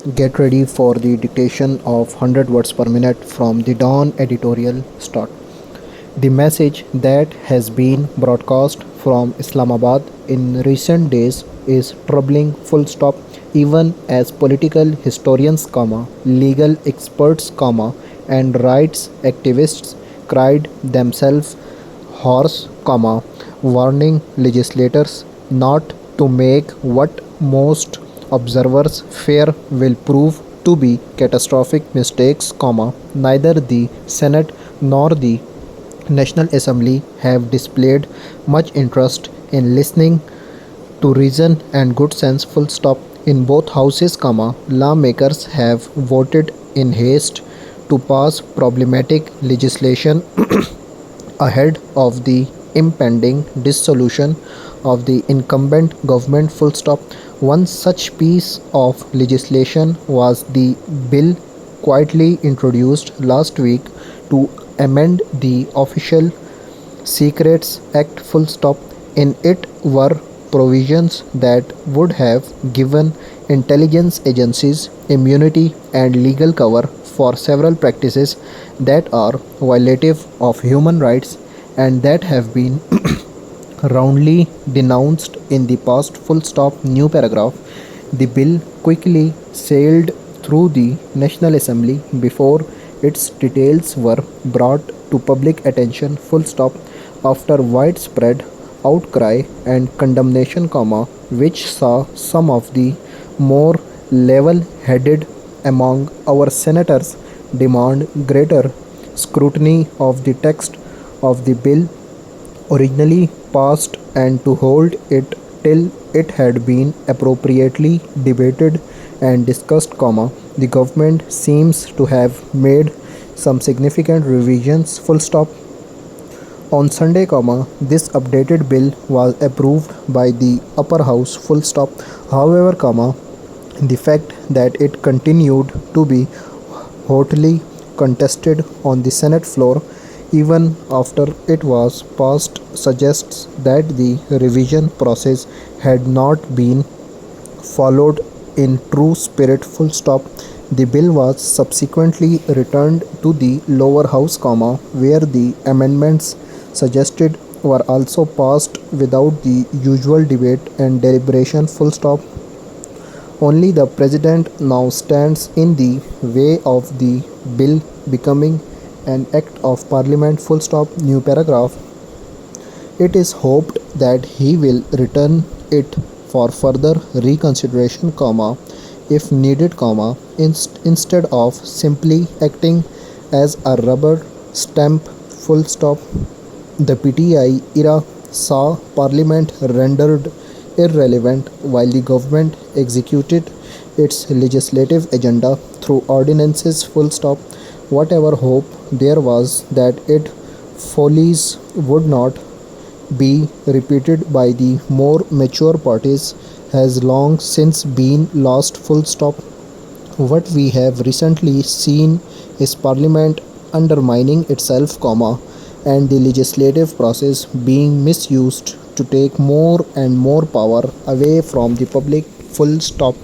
Get ready for the dictation of 100 words per minute from the Dawn editorial start. The message that has been broadcast from Islamabad in recent days is troubling full stop even as political historians, legal experts, and rights activists cried themselves hoarse, warning legislators not to make what most observers fear will prove to be catastrophic mistakes, neither the Senate nor the National Assembly have displayed much interest in listening to reason and good sense, full stop. In both houses, lawmakers have voted in haste to pass problematic legislation ahead of the impending dissolution of the incumbent government, full stop. One such piece of legislation was the bill quietly introduced last week to amend the Official Secrets Act, full stop. In it were provisions that would have given intelligence agencies immunity and legal cover for several practices that are violative of human rights and that have been roundly denounced in the past, full stop. New paragraph. The bill quickly sailed through the National Assembly before its details were brought to public attention, full stop, after widespread outcry and condemnation, which saw some of the more level-headed among our senators demand greater scrutiny of the text of the bill originally passed and to hold it till it had been appropriately debated and discussed, the government seems to have made some significant revisions, full stop. On Sunday, this updated bill was approved by the upper house, full stop. However, the fact that it continued to be hotly contested on the Senate floor even after it was passed suggests that the revision process had not been followed in true spirit, full stop. The bill was subsequently returned to the lower house, where the amendments suggested were also passed without the usual debate and deliberation, full stop. Only the president now stands in the way of the bill becoming an act of parliament, full stop. New paragraph. It is hoped that he will return it for further reconsideration, if needed, instead of simply acting as a rubber stamp, full stop. The PTI era saw Parliament rendered irrelevant while the government executed its legislative agenda through ordinances, full stop. Whatever hope there was that its follies would not be repeated by the more mature parties has long since been lost, full stop. What we have recently seen is Parliament undermining itself, and the legislative process being misused to take more and more power away from the public, full stop.